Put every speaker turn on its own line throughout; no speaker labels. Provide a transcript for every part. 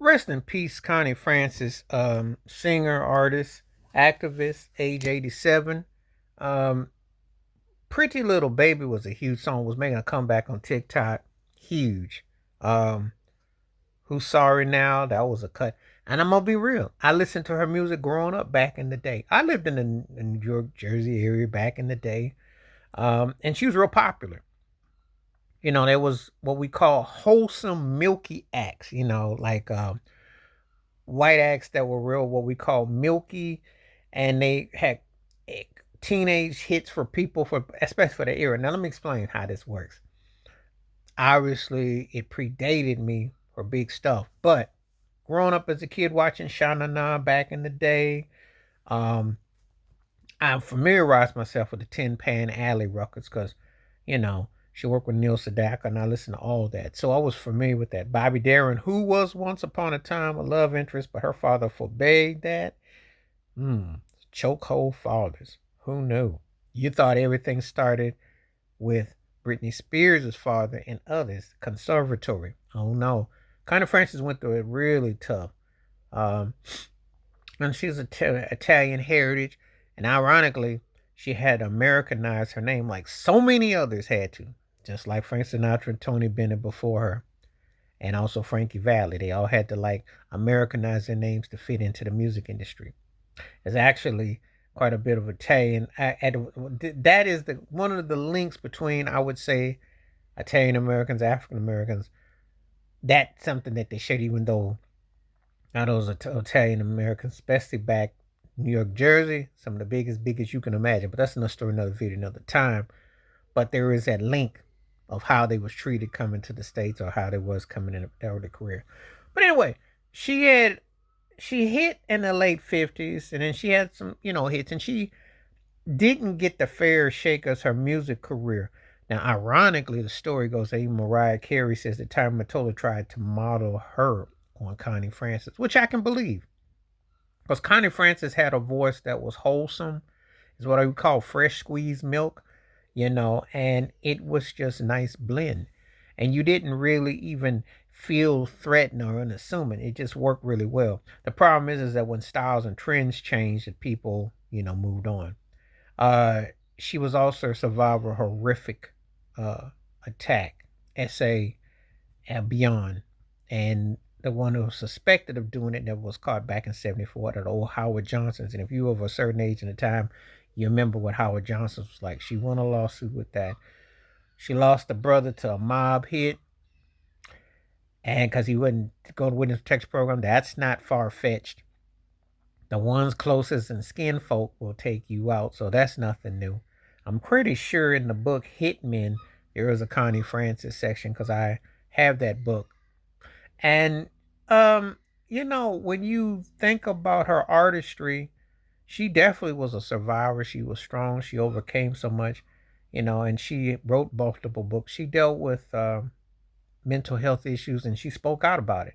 Rest in peace, Connie Francis, singer, artist, activist, age 87. Um, Pretty Little Baby was a huge song, was making a comeback on TikTok. Huge. Um, Who's Sorry Now? That was a cut. And I'm gonna be real. I listened to her music growing up back in the day. I lived in the New York, Jersey area back in the day. And she was real popular. There was what we call wholesome milky acts, like white acts that were real what we call milky, and they had eh, teenage hits for people for especially for the era. Now let me explain how this works. Obviously, it predated me for big stuff, but growing up as a kid watching Sha Na back in the day, um, I familiarized myself with the Tin Pan Alley records because, you know, she worked with Neil Sedaka and I listened to all that. So I was familiar with that. Bobby Darin, who was once upon a time a love interest, but her father forbade that. Hmm. Chokehold fathers. Who knew? You thought everything started with Britney Spears' father and others. Conservatory. Oh no. Connie Francis went through it really tough. Um, and she's Italian heritage, and ironically, she had Americanized her name like so many others had to, just like Frank Sinatra and Tony Bennett before her, and also Frankie Valli. They all had to like Americanize their names to fit into the music industry. There's actually quite a bit of Italian. That is the one of the links between, I would say, Italian Americans, African Americans. That's something that they shared, even though now those are Italian Americans, especially back New York, Jersey, some of the biggest you can imagine. But that's another story, another video, another time. But there is that link of how they was treated coming to the States or how they was coming in their early career. But anyway, she had she hit in the late 50s and then she had some, hits, and she didn't get the fair shake as her music career. Now, ironically, the story goes that even Mariah Carey says that Ty Mottola tried to model her on Connie Francis, which I can believe. Because Connie Francis had a voice that was wholesome, is what I would call fresh squeezed milk, and it was just a nice blend. And you didn't really even feel threatened or unassuming. It just worked really well. The problem is that when styles and trends changed, that people, moved on. Uh, she was also a survivor of a horrific uh, attack, SA and beyond. And the one who was suspected of doing it that was caught back in 74 at the old Howard Johnson's. And if you were of a certain age in the time, you remember what Howard Johnson was like. She won a lawsuit with that. She lost a brother to a mob hit. And because he wouldn't go to witness protection program, that's not far fetched. The ones closest and skin folk will take you out. So that's nothing new. I'm pretty sure in the book Hitmen, there is a Connie Francis section because I have that book. And when you think about her artistry, she definitely was a survivor. She was strong. She overcame so much, and she wrote multiple books. She dealt with mental health issues and she spoke out about it.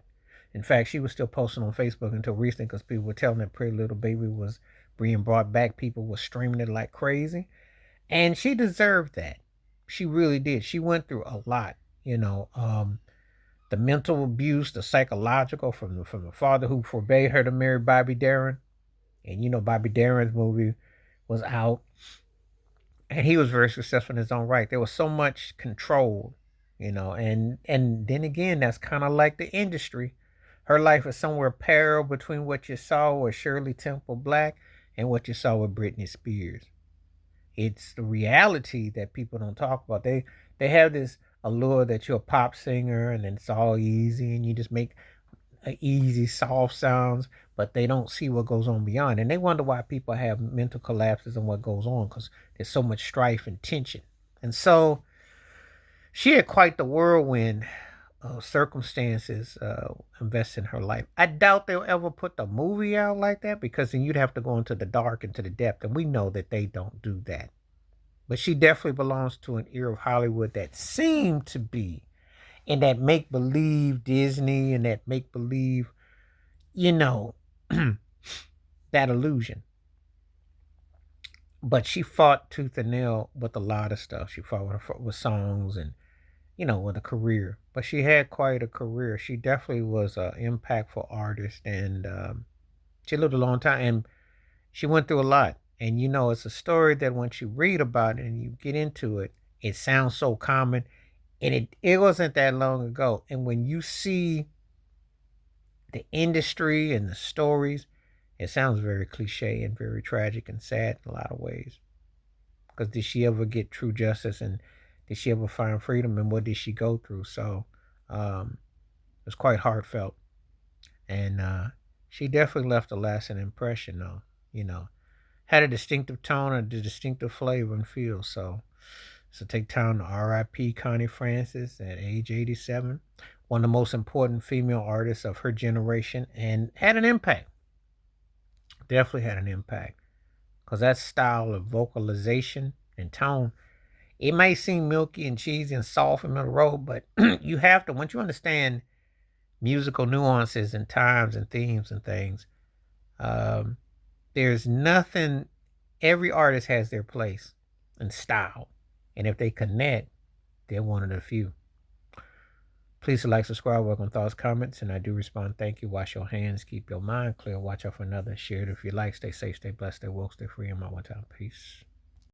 In fact, she was still posting on Facebook until recently because people were telling that Pretty Little Baby was being brought back. People were streaming it like crazy. And she deserved that. She really did. She went through a lot, the mental abuse, the psychological from the father who forbade her to marry Bobby Darin. And Bobby Darin's movie was out, and he was very successful in his own right. There was so much control, and then again, that's kind of like the industry. Her life is somewhere parallel between what you saw with Shirley Temple Black and what you saw with Britney Spears. It's the reality that people don't talk about. They have this allure that you're a pop singer and it's all easy and you just make easy soft sounds, but they don't see what goes on beyond, and they wonder why people have mental collapses and what goes on because there's so much strife and tension. And so she had quite the whirlwind of circumstances invest in her life. I doubt they'll ever put the movie out like that because then you'd have to go into the dark, into the depth, and we know that they don't do that. But she definitely belongs to an era of Hollywood that seemed to be in that make believe Disney and that make believe, you know, that illusion. But she fought tooth and nail with a lot of stuff. She fought with songs and, with a career. but she had quite a career. She definitely was an impactful artist, and she lived a long time, and she went through a lot. And it's a story that once you read about it and you get into it, it sounds so common, and it wasn't that long ago. And when you see the industry and the stories, it sounds very cliche and very tragic and sad in a lot of ways. Because did she ever get true justice, and did she ever find freedom, and what did she go through? So it was quite heartfelt, and she definitely left a lasting impression. Though had a distinctive tone and a distinctive flavor and feel. So take time to R.I.P. Connie Francis at age 87, one of the most important female artists of her generation, and had an impact. Definitely had an impact. Because that style of vocalization and tone, it may seem milky and cheesy and soft and middle road, but you have to, once you understand musical nuances and times and themes and things, um, there's nothing, every artist has their place and style. And if they connect, they're one of the few. Please like, subscribe, welcome thoughts, comments, and I do respond. Thank you. Wash your hands, keep your mind clear, watch out for another. Share it if you like. Stay safe, stay blessed, stay woke, stay free. And my one time. Peace.